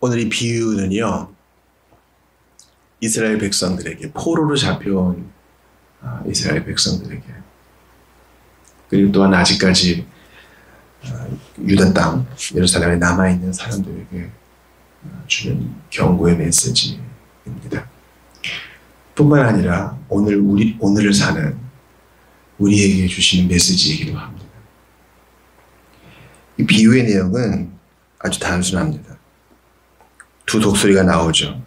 오늘 이 비유는요, 이스라엘 백성들에게, 포로로 잡혀온 이스라엘 백성들에게, 그리고 또한 아직까지 유다 땅, 예루살렘에 남아있는 사람들에게 주는 경고의 메시지입니다. 뿐만 아니라 오늘을 사는 우리에게 주시는 메시지이기도 합니다. 이 비유의 내용은 아주 단순합니다. 두 독수리가 나오죠.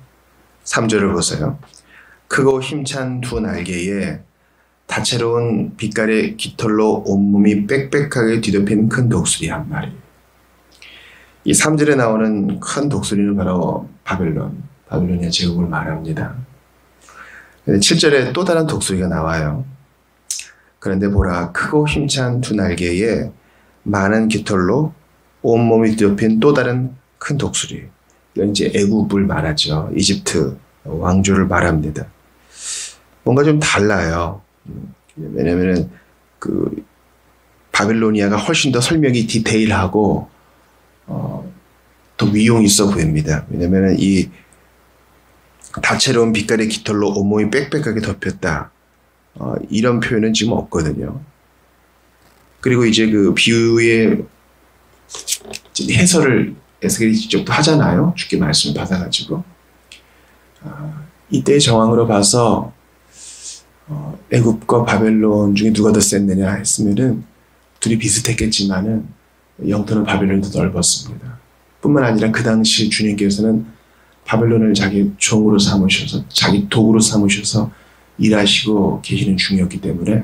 3절을 보세요. 크고 힘찬 두 날개에 다채로운 빛깔의 깃털로 온몸이 빽빽하게 뒤덮인 큰 독수리 한 마리. 이 3절에 나오는 큰 독수리는 바로 바빌론의 제국을 말합니다. 7절에 또 다른 독수리가 나와요. 그런데 보라, 크고 힘찬 두 날개에 많은 깃털로 온몸이 뒤덮인 또 다른 큰 독수리. 이건 이제 애굽을 말하죠. 이집트 왕조를 말합니다. 뭔가 좀 달라요. 왜냐면은 바빌로니아가 훨씬 더 설명이 디테일하고 더 위용 있어 보입니다. 왜냐면은 이 다채로운 빛깔의 깃털로 온몸이 빽빽하게 덮였다. 이런 표현은 지금 없거든요. 그리고 이제 그 비유의 해설을 에스겔이 직접 또 하잖아요. 주께 말씀을 받아가지고. 이때의 정황으로 봐서 애굽과 바벨론 중에 누가 더 셌느냐 했으면은 둘이 비슷했겠지만은 영토는 바벨론이 더 넓었습니다. 뿐만 아니라 그 당시 주님께서는 바벨론을 자기 종으로 삼으셔서, 자기 도구로 삼으셔서 일하시고 계시는 중이었기 때문에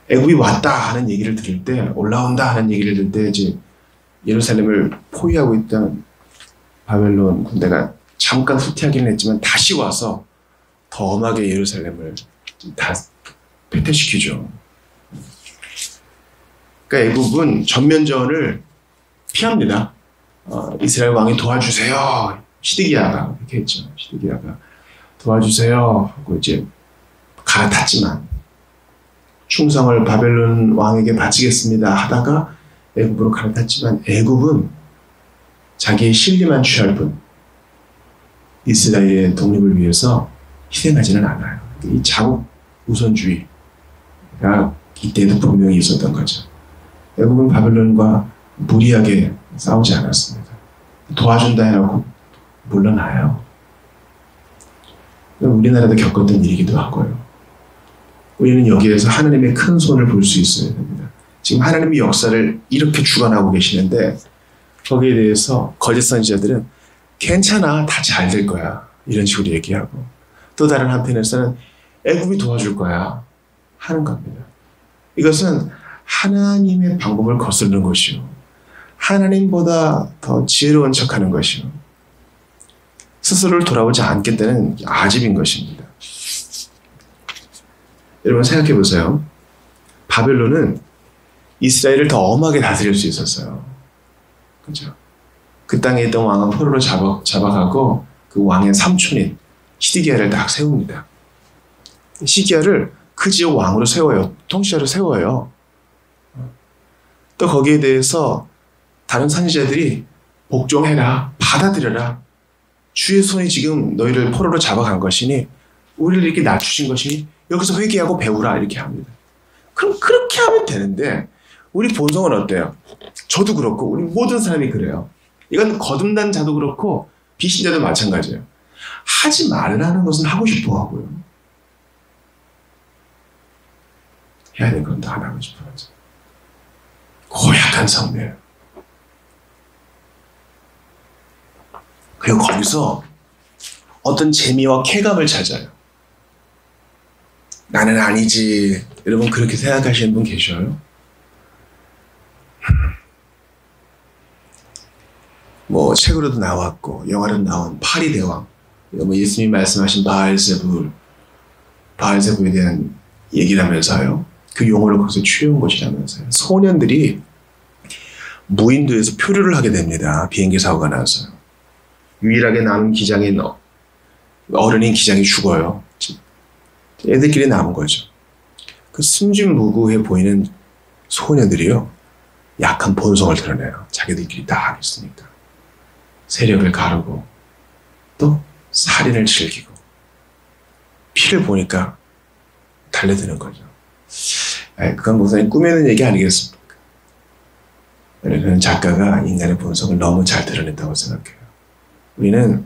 애굽이 왔다 하는 얘기를 들을 때, 올라온다 하는 얘기를 들을 때 이제 예루살렘을 포위하고 있던 바벨론 군대가 잠깐 후퇴하기는 했지만 다시 와서 더 엄하게 예루살렘을 다 패퇴시키죠. 그러니까 애굽은 전면전을 피합니다. 이스라엘 왕이 도와주세요. 시드기야가 이렇게 했죠. 시드기야가 도와주세요 하고 이제 갈아탔지만 충성을 바벨론 왕에게 바치겠습니다 하다가 애굽으로 갈아탔지만 애굽은 자기의 실리만 취할 뿐 이스라엘의 독립을 위해서 희생하지는 않아요. 이 자국 우선주의가 이때도 분명히 있었던 거죠. 애굽은 바벨론과 무리하게 싸우지 않았습니다. 도와준다 해놓고 물러나요. 우리나라도 겪었던 일이기도 하고요. 우리는 여기에서 하나님의 큰 손을 볼 수 있어야 됩니다. 지금 하나님의 역사를 이렇게 주관하고 계시는데 거기에 대해서 거짓 선지자들은 괜찮아, 다 잘 될 거야 이런 식으로 얘기하고, 또 다른 한편에서는 애굽이 도와줄 거야 하는 겁니다. 이것은 하나님의 방법을 거스르는 것이요, 하나님보다 더 지혜로운 척하는 것이요, 스스로를 돌아보지 않겠다는 아집인 것입니다. 여러분 생각해 보세요. 바벨론은 이스라엘을 더 엄하게 다스릴 수 있었어요. 그죠? 그 땅에 있던 왕은 포로로 잡아가고 그 왕의 삼촌인 시드기야를 딱 세웁니다. 시드기야를 그 지역 왕으로 세워요. 통치자로 세워요. 또 거기에 대해서 다른 선지자들이 복종해라, 받아들여라. 주의 손이 지금 너희를 포로로 잡아간 것이니, 우리를 이렇게 낮추신 것이니 여기서 회개하고 배우라 이렇게 합니다. 그럼 그렇게 하면 되는데 우리 본성은 어때요? 저도 그렇고 우리 모든 사람이 그래요. 이건 거듭난 자도 그렇고 비신자도 마찬가지예요. 하지 말라는 것은 하고 싶어 하고요. 해야 될 건 다 안 하고 싶어 하죠. 고약한 성례예요. 그리고 거기서 어떤 재미와 쾌감을 찾아요. 나는 아니지. 여러분 그렇게 생각하시는 분 계셔요? 뭐 책으로도 나왔고 영화로도 나온 파리 대왕, 뭐 예수님이 말씀하신 바알세부에 대한 얘기라면서요. 그 용어를 거기서 취해온 것이라면서요. 소년들이 무인도에서 표류를 하게 됩니다. 비행기 사고가 나서 유일하게 남은 기장인 어른인 기장이 죽어요. 애들끼리 남은 거죠. 그 순진무구해 보이는 소년들이요, 약한 본성을 드러내요. 자기들끼리 다 하겠으니까. 세력을 가르고 또 살인을 즐기고 피를 보니까 달려드는 거죠. 그건 목사님 꾸미는 얘기 아니겠습니까? 그는 작가가 인간의 본성을 너무 잘 드러냈다고 생각해요. 우리는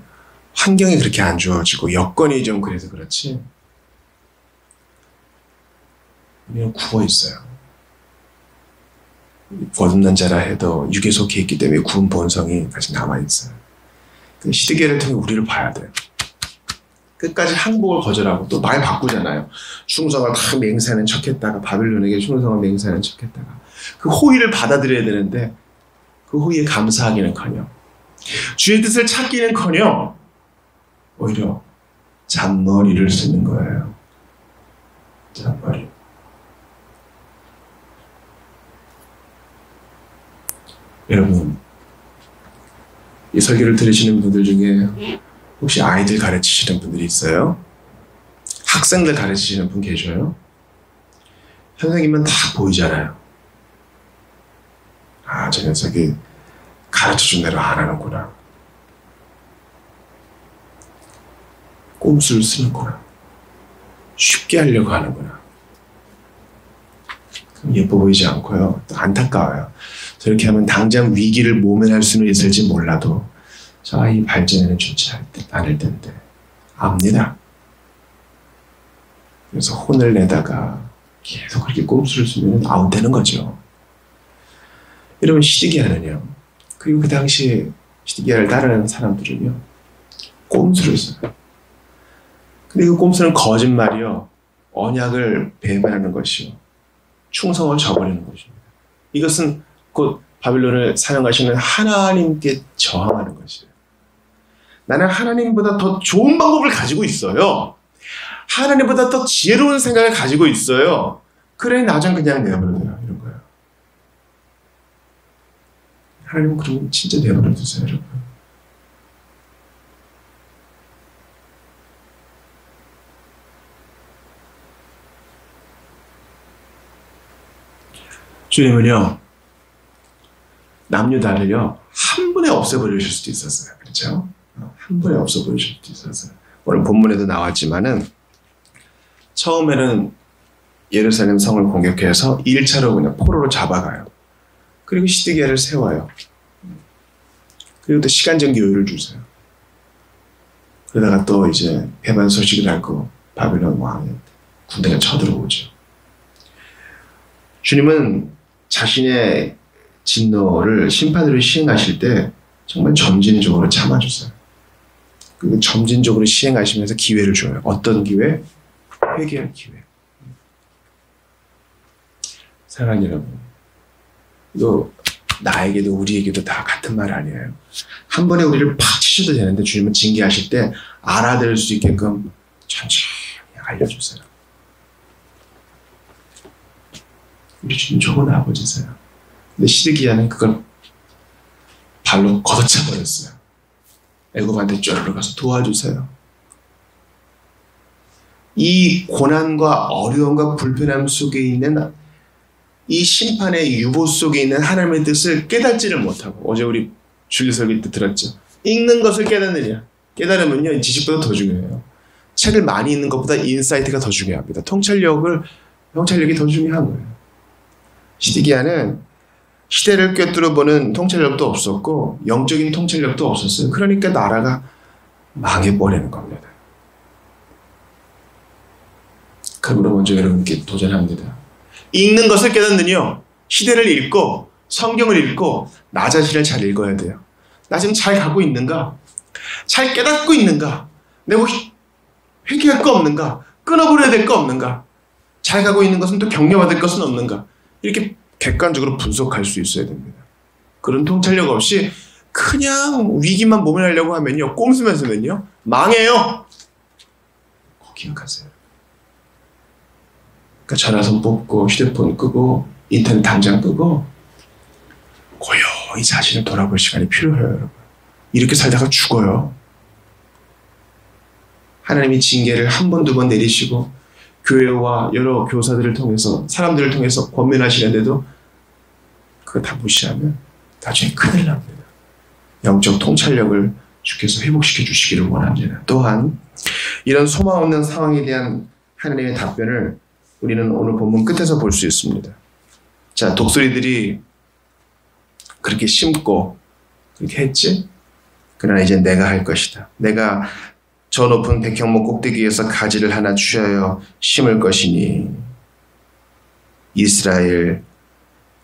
환경이 그렇게 안 좋아지고 여건이 좀 그래서 그렇지 우리는 구워 있어요. 거듭난 자라 해도 육에 속해 있기 때문에 구운 본성이 다시 남아있어요. 그 시드기야를 통해 우리를 봐야 돼요. 끝까지 항복을 거절하고 또 말 바꾸잖아요. 충성을 다 맹세하는 척했다가 바빌론에게 충성을 맹세하는 척했다가 그 호의를 받아들여야 되는데 그 호의에 감사하기는커녕 주의 뜻을 찾기는커녕 오히려 잔머리를 쓰는 거예요. 잔머리. 여러분, 이 설교를 들으시는 분들 중에 혹시 아이들 가르치시는 분들이 있어요? 학생들 가르치시는 분 계셔요? 선생님은 다 보이잖아요. 아, 저 녀석이 가르쳐준 대로 안 하는구나. 꼼수를 쓰는구나. 쉽게 하려고 하는구나. 예뻐 보이지 않고요. 또 안타까워요. 저렇게 하면 당장 위기를 모면할 수는 있을지 몰라도 저 아이 발전에는 좋지 않을 텐데 압니다. 그래서 혼을 내다가 계속 그렇게 꼼수를 쓰면 아웃되는 거죠. 여러분, 시드기야는요. 그리고 그 당시에 시드기야를 따르는 사람들은요. 꼼수를 써요. 근데 그 꼼수는 거짓말이요. 언약을 배반하는 것이요. 충성을 저버리는 것입니다. 이것은 곧 바빌론을 사용하시는 하나님께 저항하는 것이에요. 나는 하나님보다 더 좋은 방법을 가지고 있어요. 하나님보다 더 지혜로운 생각을 가지고 있어요. 그래, 나 좀 그냥 내버려둬요. 이런 거예요. 하나님은 그러면 진짜 내버려두세요, 여러분. 주님은요, 남유다를요, 한 번에 없애버리실 수도 있었어요. 그렇죠? 한 번에 없애버리실 수도 있었어요. 오늘 본문에도 나왔지만은, 처음에는 예루살렘 성을 공격해서 1차로 그냥 포로로 잡아가요. 그리고 시드기야를 세워요. 그리고 또 시간적 여유를 주세요. 그러다가 또 이제 배반 소식을 알고 바빌론 왕의 군대가 쳐들어오죠. 주님은 자신의 진노를 심판으로 시행하실 때 정말 점진적으로 참아주세요. 그리고 점진적으로 시행하시면서 기회를 줘요. 어떤 기회? 회개할 기회. 사랑하는 여러분, 이거 나에게도 우리에게도 다 같은 말 아니에요. 한 번에 우리를 팍 치셔도 되는데 주님은 징계하실 때 알아들을 수 있게끔 천천히 알려주세요. 우리 주님 좋은 아버지세요. 근데 시드기야는 그걸 발로 걷어차 버렸어요. 애굽한테 쫄러 가서 도와주세요. 이 고난과 어려움과 불편함 속에 있는 이 심판의 유보 속에 있는 하나님의 뜻을 깨닫지를 못하고, 어제 우리 주일설교 때 들었죠. 읽는 것을 깨닫느냐. 깨달으면요, 지식보다 더 중요해요. 책을 많이 읽는 것보다 인사이트가 더 중요합니다. 통찰력이 더 중요한 거예요. 시드기야는 시대를 꿰뚫어보는 통찰력도 없었고 영적인 통찰력도 없었어요. 그러니까 나라가 망해버리는 겁니다. 그러므로 먼저 여러분께 도전합니다. 읽는 것을 깨닫느냐. 시대를 읽고 성경을 읽고 나 자신을 잘 읽어야 돼요. 나 지금 잘 가고 있는가? 잘 깨닫고 있는가? 내가 회개할 거 없는가? 끊어버려야 될 거 없는가? 잘 가고 있는 것은 또 격려받을 것은 없는가? 이렇게 객관적으로 분석할 수 있어야 됩니다. 그런 통찰력 없이 그냥 위기만 모면하려고 하면요, 꼼수면서면요 망해요. 꼭 기억하세요. 그러니까 전화선 뽑고 휴대폰 끄고 인터넷 당장 끄고 고요히 자신을 돌아볼 시간이 필요해요, 여러분. 이렇게 살다가 죽어요. 하나님이 징계를 한 번, 두 번 내리시고 교회와 여러 교사들을 통해서, 사람들을 통해서 권면하시는데도 그거 다 무시하면 나중에 큰일 납니다. 영적 통찰력을 주께서 회복시켜 주시기를 원합니다. 또한 이런 소망 없는 상황에 대한 하나님의 답변을 우리는 오늘 본문 끝에서 볼 수 있습니다. 자, 독수리들이 그렇게 심고 그렇게 했지? 그러나 이제 내가 할 것이다. 내가 저 높은 백향목 꼭대기에서 가지를 하나 취하여 심을 것이니 이스라엘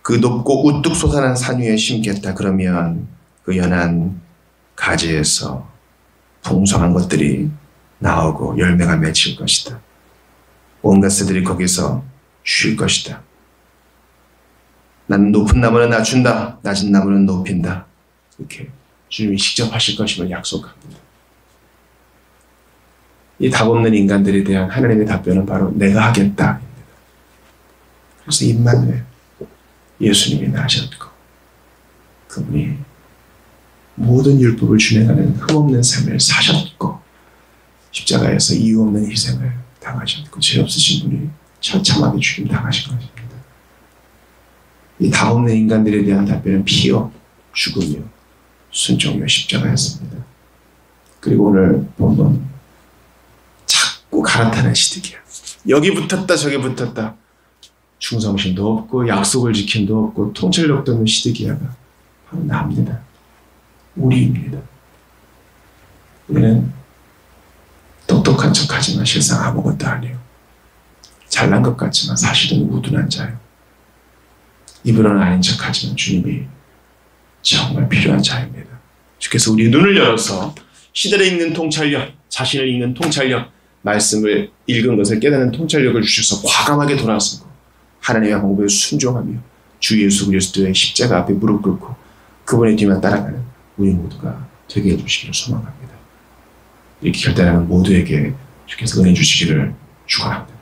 그 높고 우뚝 솟아난 산 위에 심겠다. 그러면 그 연한 가지에서 풍성한 것들이 나오고 열매가 맺힐 것이다. 온갖 새들이 거기서 쉴 것이다. 나는 높은 나무는 낮춘다. 낮은 나무는 높인다. 이렇게 주님이 직접 하실 것임을 약속합니다. 이 답 없는 인간들에 대한 하나님의 답변은 바로 내가 하겠다. 그래서 임마누엘 예수님이 나셨고 그분이 모든 율법을 준행하는 흠없는 삶을 사셨고 십자가에서 이유 없는 희생을 당하셨고 죄 없으신 분이 처참하게 죽임 당하신 것입니다. 이 답 없는 인간들에 대한 답변은 피요, 죽음이요, 순종이요, 십자가였습니다. 그리고 오늘 본문 자꾸 갈아타는 시드기야. 여기 붙었다 저기 붙었다. 충성심도 없고 약속을 지킴도 없고 통찰력도 없는 시드기야가 바로 나입니다. 우리입니다. 우리는 똑똑한 척하지만 실상 아무것도 아니에요. 잘난 것 같지만 사실은 우둔한 자예요. 입으로는 아닌 척하지만 주님이 정말 필요한 자입니다. 주께서 우리 눈을 열어서 시대를 읽는 통찰력, 자신을 읽는 통찰력, 말씀을 읽은 것을 깨닫는 통찰력을 주셔서 과감하게 돌아서고 하나님의 방법에 순종하며 주 예수 그리스도의 십자가 앞에 무릎 꿇고 그분의 뒤만 따라가는 우리 모두가 되게 해주시기를 소망합니다. 이렇게 결단하는 모두에게 주께서 은혜 주시기를 축원합니다.